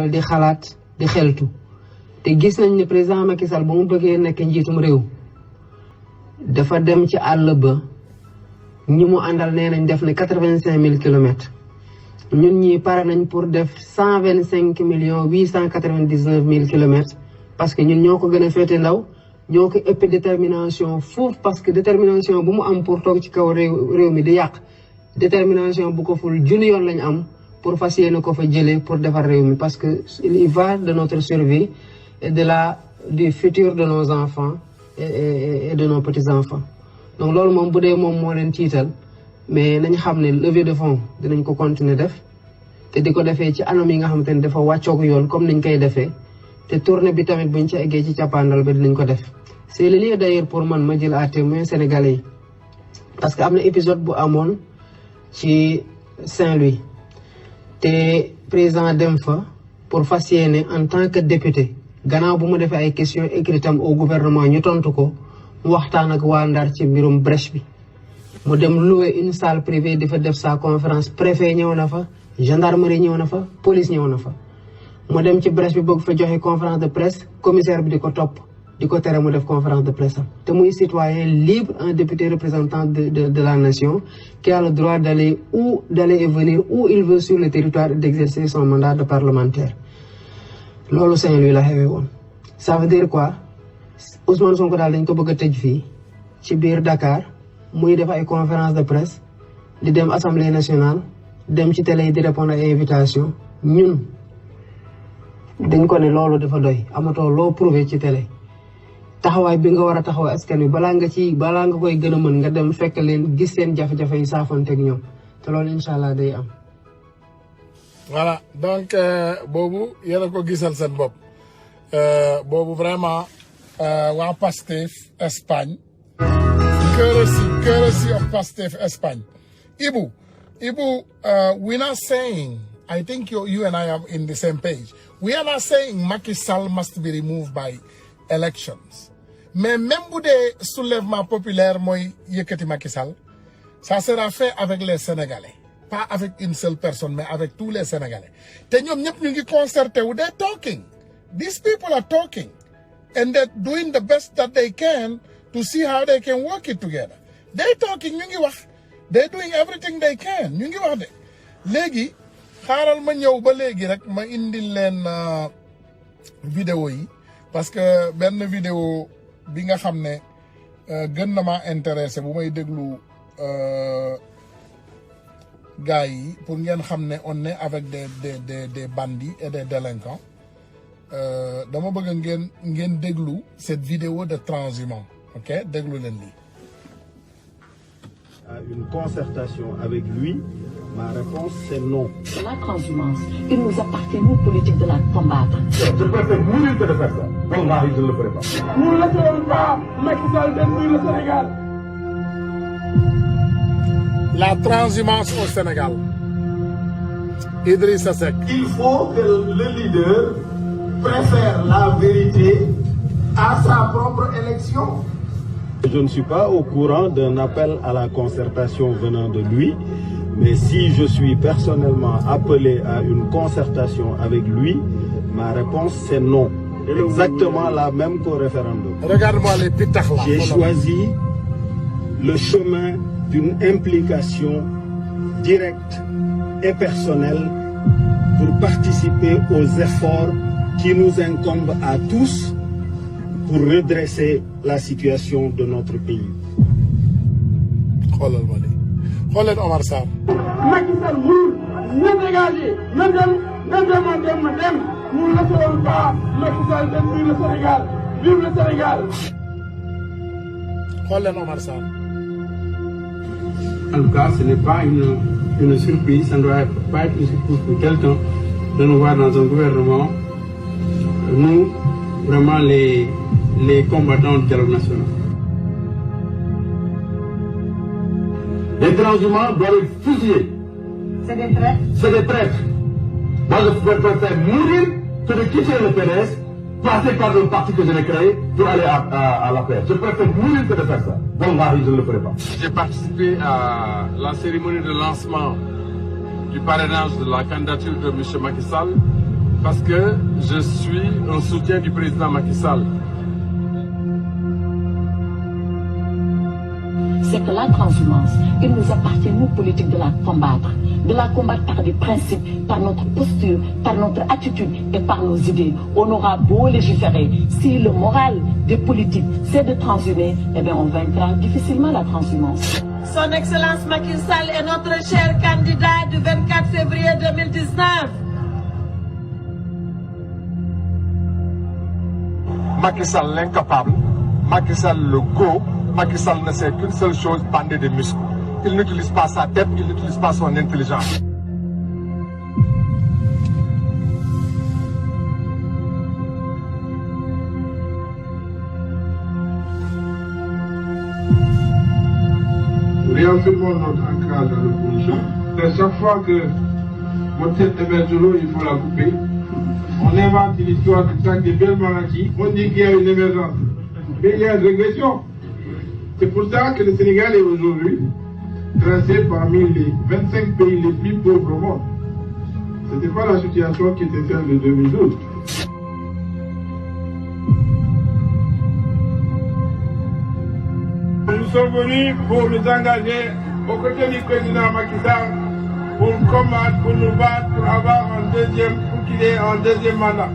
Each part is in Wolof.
di xalaat di xeltu te gis nañ ne président Macky Sall ba mu bëggee nekk njiitum réew dafa dem ci àll ba ñi mu àndal nee nañ def na 85 000 kilomètres ñun ñi pare nañ pour def 125 millions 899 000 kilomètres parce que ñun ñoo ko gën a féete ndaw ñoo ko ëpp détermination foofu parce que détermination bu mu am pour toog ci kaw réew mi di yàq détermination bu ko ful junni yoon lañ am pour fas yéene ko fa jëlee pour defar réew mi parce que il y va de notre survie et du futur de nos enfants et de nos petits-enfants. Donc loolu moom bu dee moom moo leen tiital mais nañ xam ne levée de fonds dinañ ko continuer def te di ko defee ci anam yi nga xamante ne dafa wàccoog yoon comme niñ koy defee te tournée bi tamit buñ ci eggee ci cappaandal ba dinañ ko def. C'est le lieu d'ailleurs pour man ma jël à témoin sénégalais yi parce que am na épisode bu amoon ci Saint-Louis te président dem fa pour fas yéene en tant que député gannaaw bu mu defee ay questions écrites am au gouvernement ñu tontu ko mu waxtaan ak waa Ndar ci mbirum brèche bi mu dem louer une salle privée di fa def sa conférence préfet ñëw na fa gendarmerie ñëw na fa police ñëw na fa mu dem ci brèche bi bëgg fa joxe conférence de presse commissaire bi di ko topp di ko tere mu def conférence de presse am te muy citoyen libre un député représentant de la nation qui a le droit d'aller et venir où il veut sur le territoire et d'exercer son mandat de parlementaire loolu Saint-Louis la xewee woon ça veut dire quoi Ousmane Sonko daal dañ ko bëgg a tëj fii ci biir Dakar muy def ay conférence de presse di dem assemblée nationale dem ci télé yi di répondre ay invitation ñun dañ ko ne loolu dafa doy amatoo loo prouvé ci télé taxawaay bi nga war a taxaw askan wi balaa nga koy gën a mën nga dem fekk leen gis seen jafe-jafe yi saafonteeg ñoom te loolu incha allah day am. voilà donc boobu yéen a ko gisal seen bopp boobu vraiment waa Pastef Espagne courtesy of Pastef Espagne Ibu we're not saying I think you and I are in the same page we are not saying Macky Sall must be removed by elections mais même bu dee soulèvement populaire mooy yëkkati Macky Sall ça sera fait avec les Sénégalais pas avec une seule personne mais avec tous les Sénégalais te ñoom ñëpp ñu ngi concerté wu they're talking these people are talking and they're doing the best that they can to see how they can work it together they're talking ñu ngi wax they're doing everything they can ñu ngi wax de léegi xaaral ma ñëw ba léegi rek ma indil leen vidéo yi parce que benn vidéo bi nga xam ne gën na ma intéressé bu may déglu gars yi pour ngeen xam ne on est avec des bandits et des délinquants dama bëgg ngeen déglu cette vidéo de transhumance ok déglu leen lii. À une concertation avec lui, ma réponse c'est non. La transhumance, il nous appartient, nous, politiques, de la combattre. Je préfère mourir que de faire ça. Wallahi, je ne le ferai pas. Nous ne laisserons pas Macky Sall détruire le Sénégal. La transhumance au Sénégal. Idrissa Seck. Il faut que le leader préfère la vérité à sa propre élection. Je ne suis pas au courant d'un appel à la concertation venant de lui, mais si je suis personnellement appelé à une concertation avec lui, ma réponse c'est non. Exactement la même qu'au référendum. Regarde-moi les pitachs là. J'ai choisi le chemin d'une implication directe et personnelle pour participer aux efforts qui nous incombent à tous pour redresser la situation de notre pays. xoolal ma lii xoolal Omar Sarr. Macky Sall muur na dégagé na dem ma dem nous ne laisserons pas Macky Sall détruire le Sénégal vive le Sénégal. xoolal Omar Sarr. En tout cas, ce n'est pas une surprise, ça ne doit pas être une surprise pour quelqu'un de nous voir dans un gouvernement, nous, vraiment les combattants du dialogue national. Les transhumants doivent être fusillés. C'est des traîtres. C'est des traîtres. Moi, je préfère mourir que de quitter le PDS, passer par le parti que je l'ai créé pour aller à la paix. Je préfère mourir que de faire ça. Wallahi, je ne le ferai pas. J'ai participé à la cérémonie de lancement du parrainage de la candidature de M. Macky Sall parce que je suis un soutien du président Macky Sall. C'est que la transhumance, il nous appartient, nous politiques, de la combattre par des principes, par notre posture, par notre attitude et par nos idées. On aura beau légiférer, si le moral des politiques c'est de transhumer, eh bien on vaincra difficilement la transhumance. Son Excellence Macky Sall est notre cher candidat du 24 février 2019. Macky Sall l'incapable, Macky Sall le go, Macky Sall ne sait qu'une seule chose, bander des muscles. Il n'utilise pas sa tête, il n'utilise pas son intelligence. Réaffirmons notre ancrage dans l'opposition. À chaque fois que mon tête émerge de l'eau, il faut la couper. On invente une histoire de sac de belles maladies. On dit qu'il y a une émergence. Mais il y a une régression. C'est pour ça que le Sénégal est aujourd'hui classé parmi les 25 pays les plus pauvres au monde. Ce n'était pas la situation qui était celle de 2012. Nous sommes venus pour nous engager aux côtés du président Macky Sall pour combattre, pour nous battre, pour avoir pour qu'il ait un deuxième mandat.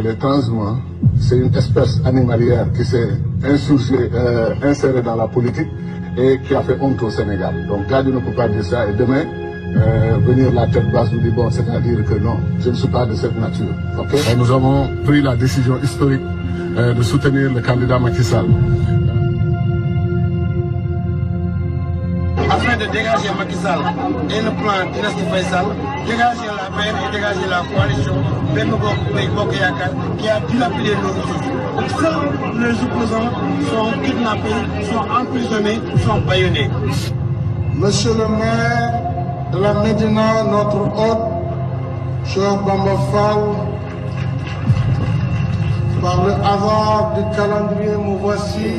Les transhumants, c'est une espèce animalière qui s'est insérée dans la politique et qui a fait honte au Sénégal. Donc Gadi ne peut pas dire ça et demain venir la tête basse nous dire bon, c'est-à-dire que non, je ne suis pas de cette nature. Okay? Nous avons pris la décision historique de soutenir le candidat Macky Sall. Afin de dégager Macky Sall et le plan Dynastie Faisal, dégager la paix et dégager la coalition Benno Bokk Yakaar qui a dilapidé nos ressources. Seuls les opposants sont kidnappés, sont emprisonnés, sont bâillonnés. Monsieur le maire de la Médina, notre hôte, cher Bamba Fall, par le hasard du calendrier, me voici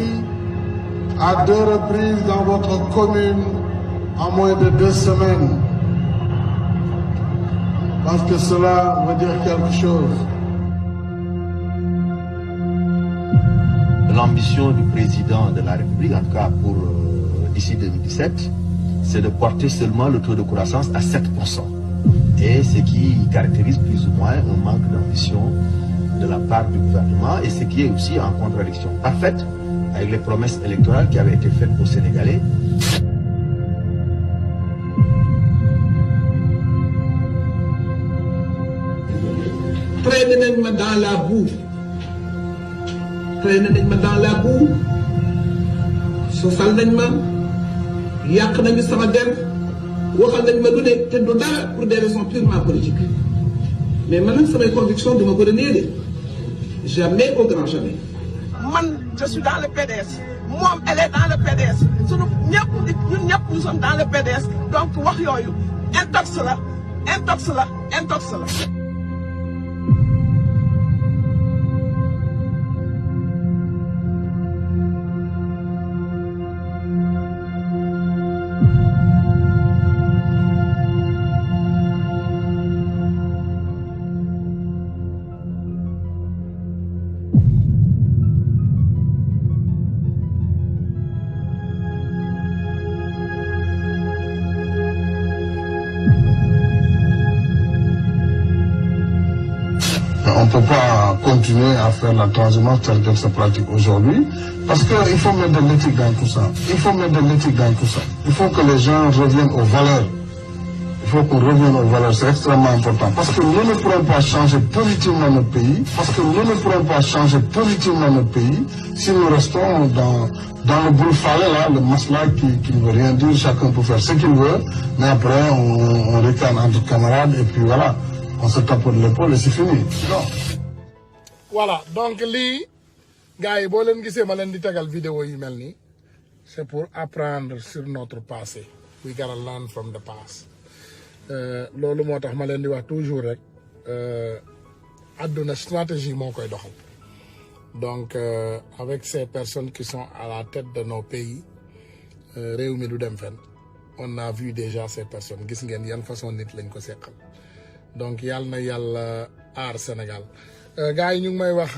à 2 reprises dans votre commune en moins de 2 semaines. Parce que cela veut dire quelque chose. L'ambition du président de la République, en tout cas pour d'ici 2017, c'est de porter seulement le taux de croissance à 7%. Et ce qui caractérise plus ou moins un manque d'ambition de la part du gouvernement et ce qui est aussi en contradiction parfaite avec les promesses électorales qui avaient été faites aux Sénégalais. Traîner nañ ma dans la boue. Traîner nañ ma dans la boue. Sosal nañ ma. Yàq nañu sama der. Waxal nañ ma lu ne te du dara pour des raisons purement politiques. Mais man nag samay conviction duma ko renier. Jamais au grand jamais. Man, je suis dans le PDS. Moi, elle est dans le PDS. Nous sommes dans le PDS. Donc, wax yoyu, intox la. On ne peut pas continuer à faire la transhumance telle qu'elle se pratique aujourd'hui parce qu'il faut mettre de l'éthique dans tout ça. Il faut que les gens reviennent aux valeurs. Il faut qu'on revienne aux valeurs, c'est extrêmement important. Parce que nous ne pourrons pas changer positivement notre pays. Si nous restons dans le boule-falé, là, le masla qui ne veut rien dire, chacun peut faire ce qu'il veut, mais après on ricane entre camarades et puis voilà. On se tape de l'épaule et c'est fini. Non. Voilà, donc li gars yi boo leen gisee ma leen di tegal vidéo yi mel nii c'est pour apprendre sur notre passé. We gotta learn from the past. Loolu moo tax ma leen di wax toujours rek àdduna stratégie moo koy doxal. Donc avec ces personnes qui sont à la tête de nos pays réew mi du dem fenn. on a vu déjà ces personnes gis ngeen yan façon nit lañ ko seqal donc yàlla na yàlla aar Sénégal gars yi ñu ngi may wax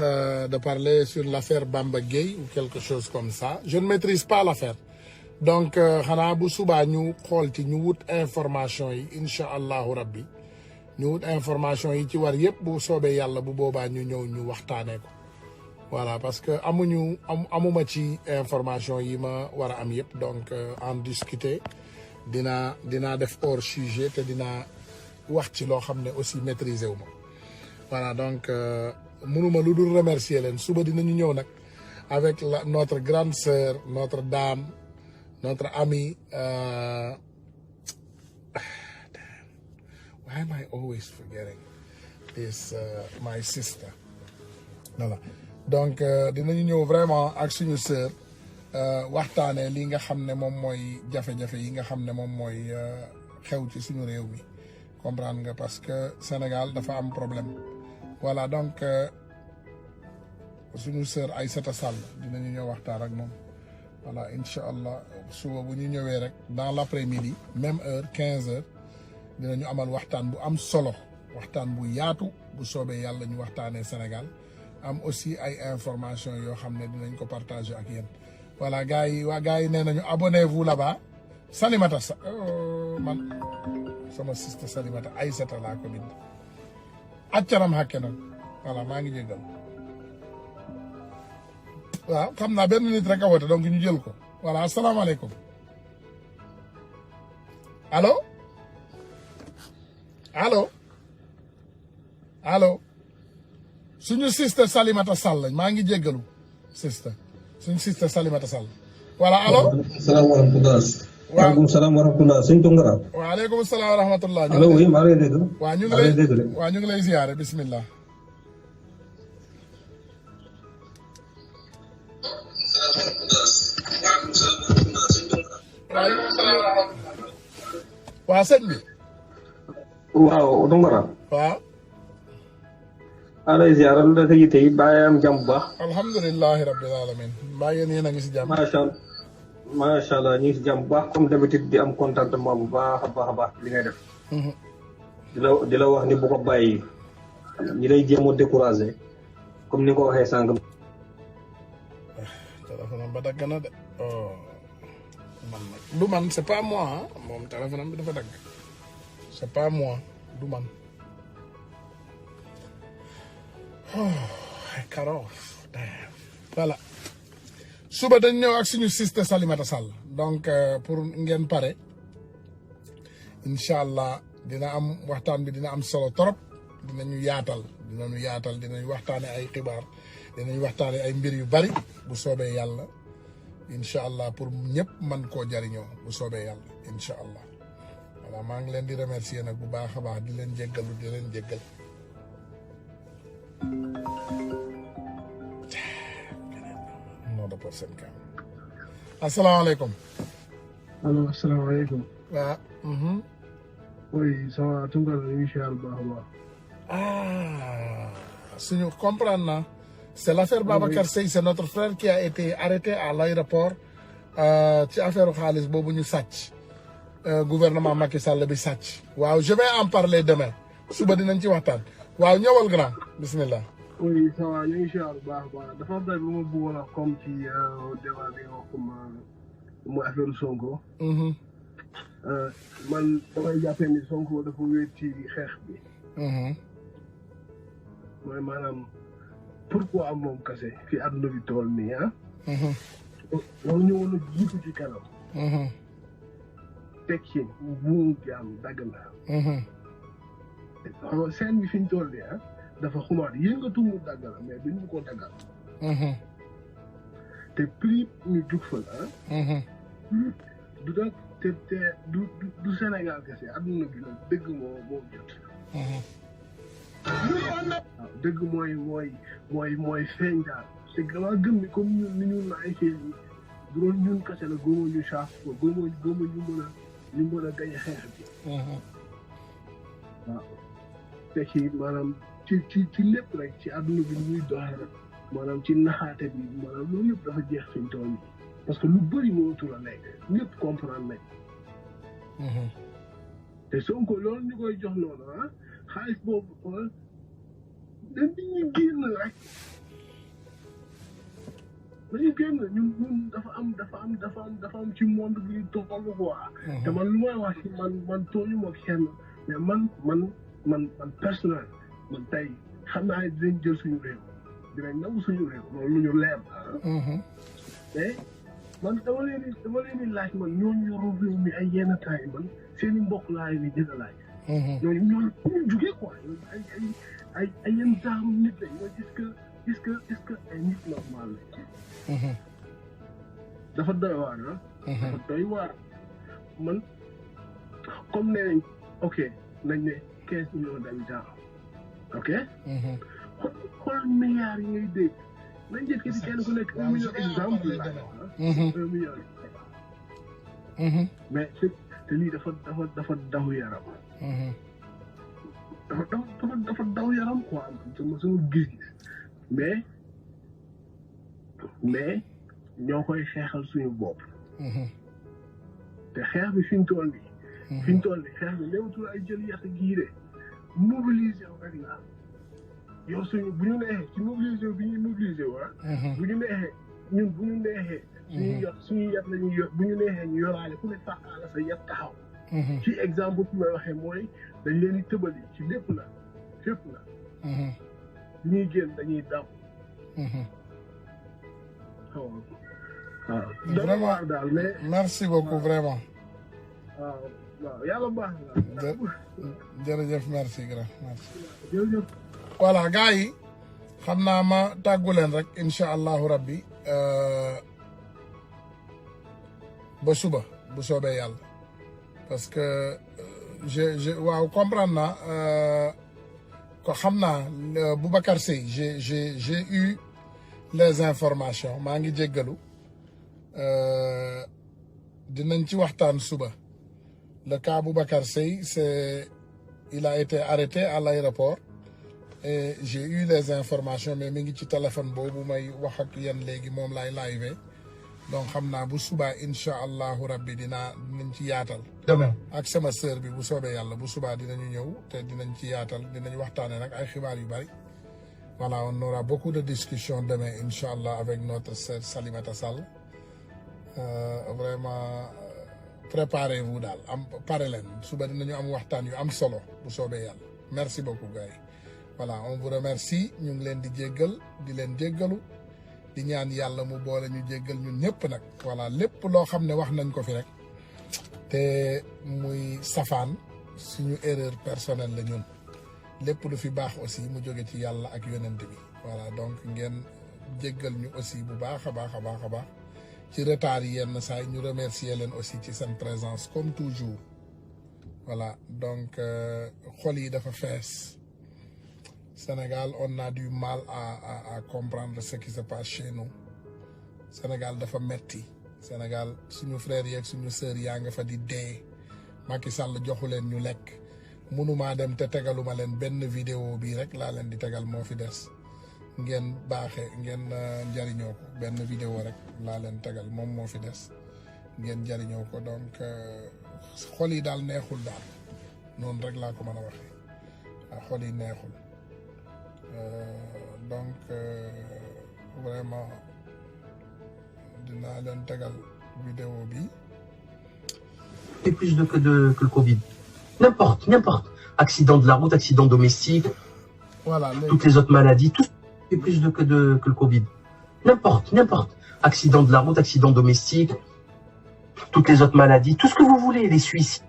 de parler sur l'affaire Bamba Gueye ou quelque chose comme ça je ne maîtrise pas l'affaire donc xanaa bu subaa ñu xool ci ñu wut information yi incha allahu rabbi ñu wut information yi ci war yëpp bu soobee yàlla bu boobaa ñu ñëw ñu waxtaanee ko voilà parce que amuma ci information yi ma war a am yëpp donc en discuter dinaa def hors sujet te dinaa wax ci loo xam ne aussi maîtriser wu ma voilà donc mënuma lu dul remercier leen suba dinañu ñëw nag avec notre grande sœur notre dame notre amie why am I always forgetting this my sister voilà donc dinañu ñëw vraiment ak suñu sœur waxtaanee li nga xam ne moom mooy jafe-jafe yi nga xam ne moom mooy xew ci suñu réew mi comprendre nga parce que Sénégal dafa am problème voilà donc suñu sœur Aïssata Sall dinañu ñëw waxtaan ak moom voilà incha allah suba bu ñu ñëwee rek dans l'après-midi même heure 15 heures dinañu amal waxtaan bu am solo waxtaan bu yaatu bu soobee yàlla ñu waxtaanee Sénégal am aussi ay information yoo xam ne dinañ ko partager ak yéen voilà gars yi nee nañu abonnez-vous là-bas Salimata man sama sister Salimata Aïssata laa ko bind accaram xakke nag voilà maa ngi jéggal waaw xam naa benn nit rek a woote donc ñu jël ko voilà asalaamaaleykum allo suñu sister Salimata Sall maa ngi jéggalu suñu sister Salimata Sall voilà allo salaamaaleykum waaleykum salaam wa rahmatulah sëñ Tongara waaleykum salaam wa rahmatulah allo oui maa ngi lay dégg waaw ñu ngi lay ziyaare bismillah waaw sëñ bi waaw Tongara waaw alay ziyaara la sa yite yi bàyyi am jàmm bu baax alhamdulilahi rabbil alamin mbaa yéen a ngi si jàmm macha allah ñu ngi si jàmm bu baax comme d'habitude di am contentement bu baax a baax li ngay def di la wax ni bu ko bàyyi ñi lay jéem a découragé comme ni nga ko waxee sànq téléphone ba dagg na de man nag du man c'est pas moi moom téléphone bi dafa dagg c'est pas moi du man Karo voilà suba dañ ñëw ak suñu sister Salimata Sall donc pour ngeen pare incha allah dina am waxtaan bi dina am solo trop dinañu yaatal dinañu waxtaane ay xibaar dinañu waxtaane ay mbir yu bari bu soobee yàlla incha allah pour ñëpp man koo jariñoo bu soobee yàlla incha allah voilà maa ngi leen di remercier nag bu baax a baax di leen jéggal asalaamaaleykum. allo asalaamaaleykum. waaw. oui ça va Tounkara ñu ngi siyaar bu baax a baax. suñu comprendre na c'est l'affaire Babacar Seye c'est notre frère qui a été arrêté à l'aéroport ci affaire xaalis boobu ñu sàcc gouvernement Macky Sall bi sàcc. waaw je vais en parler demain suba dinañ ci waxtaan waaw ñëwal grand bismillah. oui ça va ñu ngi siyaar bu baax a baax dafa am lu ma bëggoon a comme ci débat bi nga wax comme mooy affaire Sonko. man damay jàppee ni Sonko dafa wéet ci xeex bi. mooy maanaam pourquoi am moom kese fi àdduna bi tool nii ah. loolu ñu woon a jiitu ci kanam. teg ci buum jaam dagg na. xam nga seen bi fi ñu toll nii ah dafa xumaat yëngatu mu dagg la mais duñu ko daggal. te prix ñu jug fa la du nag te du Sénégal kese àdduna bi nag dëgg moo jot. waaw dëgg mooy feeñ daal c'est que dama gëm ni comme ñun ni ñu naay xëy yi du doon ñun kese la góobo ñu saaf ko góobo ñu mën a gañ xeex bi. waaw te ci maanaam ci lépp rek ci àdduna bi muy doxee rek maanaam ci naxaate bi maanaam loolu yëpp dafa jeex fi ñu toll nii parce que lu bëri mënatul a nekk ñëpp comprendre nañ te Sonko loolu ñu koy jox noonu ah xaalis boobu xool dañ ñu génn rek dañu génn ñun dafa am ci monde bi ñu toll quoi. te man lu may wax ci man tooñu ma kenn mais man personnel man tey xam naa ne dinañ jël suñu réew dinañ nangu suñu réew loolu lu ñu leer mais man dama leen di laaj man ñooñu yoroo réew mi ay yenn temps yi man seen i mbokk laa leen di jënd laaj. ñooñu ñu jugee quoi ay yenn genre nit lañ mooy est-ce que ay nit normal lañ. dafa doy waar ah. dafa doy waar man comme nee nañ ok nañ ne 15 millions d'habitants ok. xool milliards yi ngay dégg nañ njëkk ci kenn ku nekk 1 million exemple la 1 million. mais te lii dafa daw yaram. dafa daw yaram quoi sama gis-gis mais ñoo koy xeexal suñu bopp. te xeex bi fi ñu toll nii. xeex bi léewatul ay jël yàq gii de mobiliser wu rek la yow suñu bu ñu neexee ci mobiliser bi ñuy mobiliser wu bu ñu neexee ñun bu ñu neexee. suñu yat la ñuy yor bu ñu neexee ñu yoraale ku ne fàqaala sa yat taxaw. ci exemple bi may waxee mooy dañ leen di tëbali ci lépp la fépp la. bu ñuy génn dañuy daw. vraiment merci beaucoup vraiment. waaw yàlla baax na. jërëjëf merci grand merci. jërëjëf. voilà gars yi xam naa ma tàggu leen rek incha allahu rabbi ba suba bu soobee yàlla parce que waaw comprendre naa ko xam naa Boubacar Seye j'ai eu les informations maa ngi jéggalu dinañ ci waxtaan suba le cas Boubacar Seye il a été arrêté à l'aéroport et j'ai eu les informations mais mi ngi ci téléphone boobu may wax ak yéen léegi moom laay live donc xam naa bu subaa incha allahu rabbi dinañ ci yaatal. demain ak sama sœur bi bu soobee yàlla bu subaa dinañu ñëw te dinañ ci yaatal dinañ waxtaane nag ay xibaar yu bari. Voilà, on aura beaucoup de discussions demain, Inch'Allah, avec notre sœur Salimata Sall. Vraiment, préparez-vous daal pare leen suba dinañu am waxtaan yu am solo bu soobee yàlla merci beaucoup gars yi voilà on vous remercie ñu ngi leen di jéggal di leen jéggalu di ñaan yàlla mu boole ñu jéggal ñun ñëpp nag voilà lépp loo xam ne wax nañ ko fi rek te muy safaan suñu erreur personnelle la ñun lépp lu fi baax aussi mu jóge ci yàlla ak yonent bi voilà donc ngeen jéggal ñu aussi bu baax a baax a baax a baax ci retard yi yenn saa yi ñu remercier leen aussi ci seen présence comme toujours voilà donc xol yi dafa fees Sénégal on a du mal à comprendre ce qui se passe chez nous Sénégal dafa metti Sénégal suñu frères yi ak suñu sœurs yaa nga fa di dee Macky Sall joxu leen ñu lekk mënumaa dem te tegaluma leen benn vidéo bii rek laa leen di tegal moo fi des ngeen baaxee ngeen jariñoo ko benn vidéo rek laa leen tegal moom moo fi des ngeen jariñoo ko donc xol yi daal neexul daal noonu rek laa ko mën a waxee waaw xol yi neexul donc vraiment dinaa leen tegal vidéo bi. Et plus que le Covid. N'importe. Accident de la route, accident domestique, voilà, toutes les autres maladies, tout fait plus que le Covid. N'importe. Accident de la route, accident domestique, toutes les autres maladies, tout ce que vous voulez, les suicides.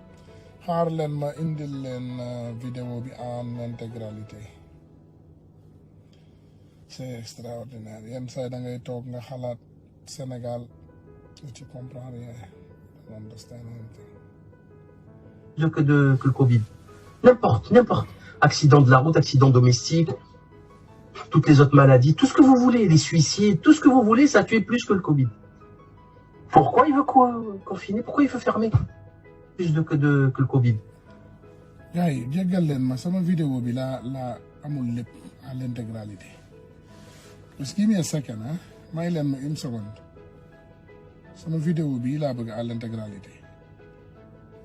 xaar leen ma indil leen vidéo bi en intégralité c'est extraordinaire yenn saa da ngay toog nga xalaat Sénégal tu comprends rien tu understand anything. Que le Covid. N'importe. Accident de la route, accident domestique, toutes les autres maladies, tout ce que vous voulez, les suicides, tout ce que vous voulez, ça tue plus que le Covid. Pourquoi il veut confiner? Pourquoi il veut fermer? Plus que le Covid. gars yi jéggal leen ma sama vidéo bi la amul lépp à l'intégralité. Just give me a second may leen ma une seconde sama vidéo bi laa bëgg à l'intégralité.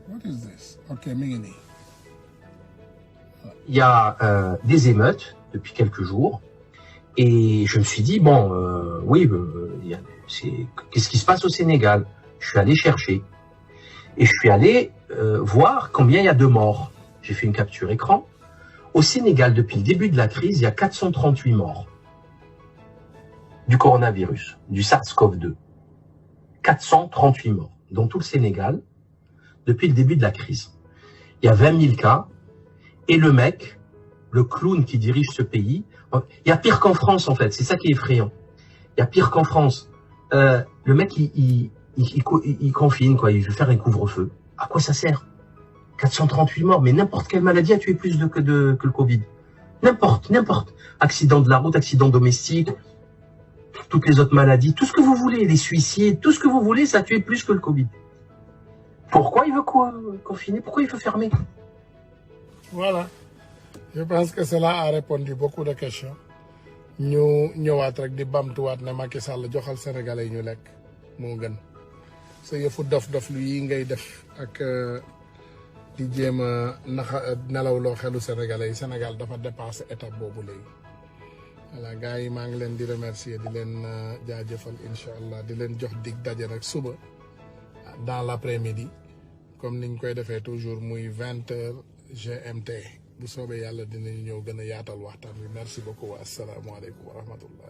What is this? Ok, Mingini. Il y a des émeutes depuis quelques jours. Et je me suis dit, bon, qu'est-ce qui se passe au Sénégal? Je suis allé chercher. Et je suis allé voir combien il y a de morts. J'ai fait une capture écran. Au Sénégal, depuis le début de la crise, il y a 438 morts du coronavirus, du SARS-CoV-2. 438 morts dans tout le Sénégal depuis le début de la crise. Il y a 20 000 cas. Et le mec, le clown qui dirige ce pays, il y a pire qu'en France en fait, c'est ça qui est effrayant. Il y a pire qu'en France. Le mec, il confine, quoi, il veut faire un couvre-feu. À quoi ça sert? 438 morts, mais n'importe quelle maladie a tué plus que le Covid. N'importe. Accident de la route, accident domestique, toutes les autres maladies, tout ce que vous voulez, les suicides, tout ce que vous voulez, ça a tué plus que le Covid. Pourquoi il veut confiner? Pourquoi il veut fermer? Voilà. Je pense que cela a répondu beaucoup de questions. Ñu ñëwaat rek di bamtuwaat ne Macky Sall joxal Sénégalais yi ñu lekk moo gën sa yëfu dof lu yi ngay def ak di jéem a nelawloo xelu Sénégalais yi. Sénégal dafa dépassé étape boobu léegi. Voilà gars yi maa ngi leen di remercier di leen jaajëfal incha allah di leen jox dig daje nag suba dans l'après-midi comme niñ koy defee toujours muy 20h GMT. bu soobee yàlla dinañu ñëw gën a yaatal waxtaan wi merci beaucoup wa asalaamaaleykum wa rahmatullah